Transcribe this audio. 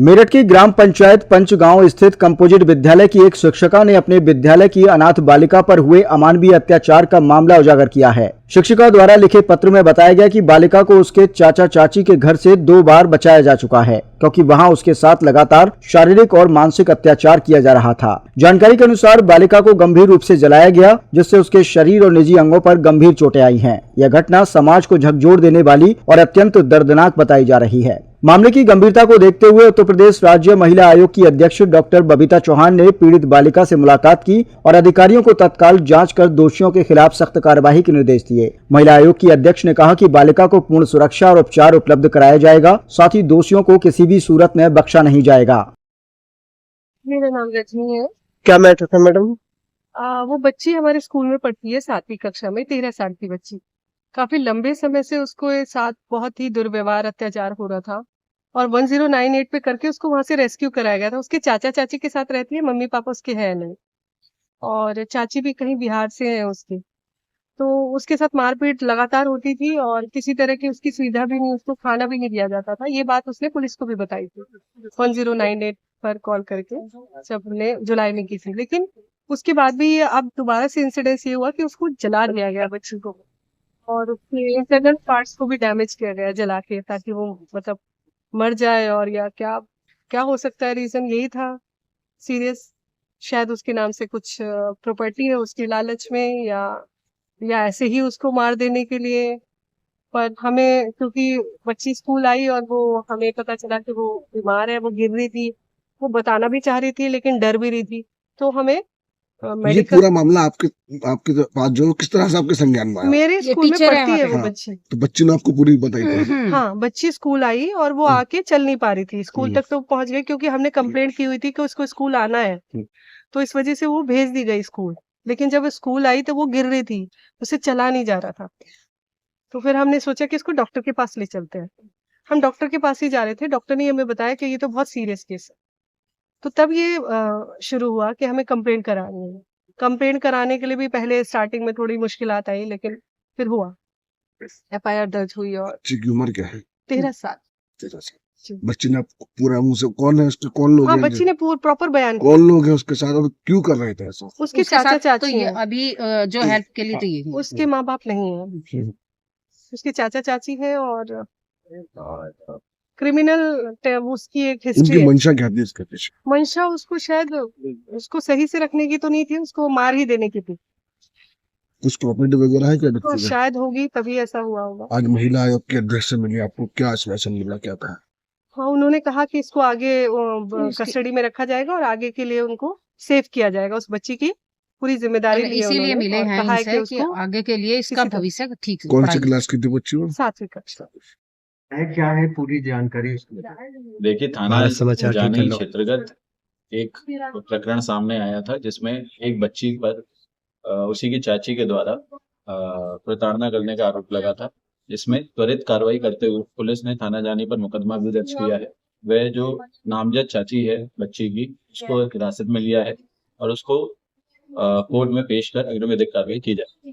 मेरठ की ग्राम पंचायत पंचगांव स्थित कंपोजिट विद्यालय की एक शिक्षिका ने अपने विद्यालय की अनाथ बालिका पर हुए अमानवीय अत्याचार का मामला उजागर किया है। शिक्षिका द्वारा लिखे पत्र में बताया गया कि बालिका को उसके चाचा चाची के घर से 2 बार बचाया जा चुका है, क्योंकि वहां उसके साथ लगातार शारीरिक और मानसिक अत्याचार किया जा रहा था। जानकारी के अनुसार बालिका को गंभीर रूप से जलाया गया, जिससे उसके शरीर और निजी अंगों पर गंभीर चोटें आई हैं। यह घटना समाज को झकझोर देने वाली और अत्यंत दर्दनाक बताई जा रही है। मामले की गंभीरता को देखते हुए उत्तर प्रदेश राज्य महिला आयोग की अध्यक्ष डॉक्टर बबीता चौहान ने पीड़ित बालिका से मुलाकात की और अधिकारियों को तत्काल जांच कर दोषियों के खिलाफ सख्त कार्रवाई के निर्देश दिए। महिला आयोग की अध्यक्ष ने कहा कि बालिका को पूर्ण सुरक्षा और उपचार उपलब्ध कराया जाएगा, साथ ही दोषियों को किसी भी सूरत में बख्शा नहीं जाएगा। मेरा नाम रजनी है। क्या मैटर था मैडम? वो बच्ची हमारे स्कूल में पढ़ती है 7वीं कक्षा में, 13 साल की बच्ची। काफी लंबे समय से उसको साथ बहुत ही दुर्व्यवहार अत्याचार हो रहा था और 1098 पे करके उसको वहां से रेस्क्यू कराया गया था। उसके चाचा चाची के साथ रहती है, मम्मी पापा उसके है नहीं, और चाची भी कहीं बिहार से है उसकी। तो उसके साथ मारपीट लगातार होती थी और किसी तरह की उसकी सुविधा भी नहीं, उसको खाना भी नहीं दिया जाता था। ये बात उसने पुलिस को भी बताई थी 1098 पर कॉल करके, जब हमने जुलाई में की थी। लेकिन उसके बाद भी अब दोबारा से इंसिडेंस ये हुआ कि उसको जला दिया गया बच्ची को, और उसके इंटरनल पार्ट्स को भी डैमेज किया गया जला के, ताकि वो मतलब मर जाए। और या क्या क्या हो सकता है, रीजन यही था सीरियस, शायद उसके नाम से कुछ प्रॉपर्टी है उसकी लालच में, या ऐसे ही उसको मार देने के लिए। पर हमें, क्योंकि बच्ची स्कूल आई और वो हमें पता चला कि वो बीमार है, वो गिर रही थी, वो बताना भी चाह रही थी लेकिन डर भी रही थी, तो हमें ये पूरा मामला आपके पास जो किस तरह से आपके संज्ञान में आया? मेरे स्कूल में पढ़ती है वो बच्ची। तो बच्ची ने आपको पूरी बताई थी? हाँ, बच्ची स्कूल आई और वो आके चल नहीं पा रही थी, स्कूल तक तो पहुंच गई, क्योंकि हमने कंप्लेंट की हुई थी कि उसको स्कूल आना है, तो इस वजह से वो भेज दी गई स्कूल। लेकिन जब स्कूल आई तो वो गिर रही थी, उसे चला नहीं जा रहा था। तो फिर हमने सोचा कि इसको डॉक्टर के पास ले चलते हैं। हम डॉक्टर के पास ही जा रहे थे, डॉक्टर ने हमें बताया कि ये तो बहुत सीरियस केस है। तो तब ये शुरू हुआ कि हमें कंप्लेंट करानी है। कंप्लेंट कराने के लिए भी पहले स्टार्टिंग में थोड़ी मुश्किलात आई, लेकिन फिर हुआ, एफआईआर दर्ज हुई। और बच्ची की उम्र क्या है? 13 साल। 13 साल। बच्ची ने पूरा मुंह से, कौन है उसके, कौन लोग हाँ, हैं? बच्ची ने प्रॉपर बयान किया। कौन लोग हैं उसके साथ और क्यों कर रहे थे ऐसा? उसके चाचा चाची तो ये अभी जो हेल्प के लिए तो ये उसके माँ बाप नहीं है, उसके चाचा चाची है, और क्रिमिनल उसकी एक हिस्ट्री उनकी है। मंशा क्या थी इसके पीछे? मंशा उसको शायद उसको सही से रखने की तो नहीं थी, उसको मार ही देने की थी। कुछ प्रॉपर्टी वगैरह है क्या तो बच्ची का? शायद होगी, तभी ऐसा हुआ होगा। आज महिला आयोग के अध्यक्ष से मिली, आपको क्या आश्वासन मिला, क्या कहा? हाँ, उन्होंने कहा कि इसको आगे कस्टडी में रखा जाएगा और आगे के लिए उनको सेव किया जाएगा, उस बच्ची की पूरी जिम्मेदारी ली है इसीलिए उन्होंने, मिले और हैं कहा है इनसे कि कि आगे के लिए इसका भविष्य ठीक कौन सी क्लास की थी बच्ची वो? 7वीं कक्षा। क्या है पूरी जानकारी उसकी? देखिए, थाना जानी क्षेत्रगत एक प्रकरण सामने आया था, जिसमें एक बच्ची पर उसी की चाची के द्वारा प्रताड़ना करने का आरोप लगा था, जिसमें त्वरित कार्रवाई करते हुए पुलिस ने थाना जानी पर मुकदमा भी दर्ज किया है। वह जो नामजद चाची है बच्ची की, उसको हिरासत में लिया है और उसको कोर्ट में पेश कर अग्रिम विधिक कार्रवाई की जाए।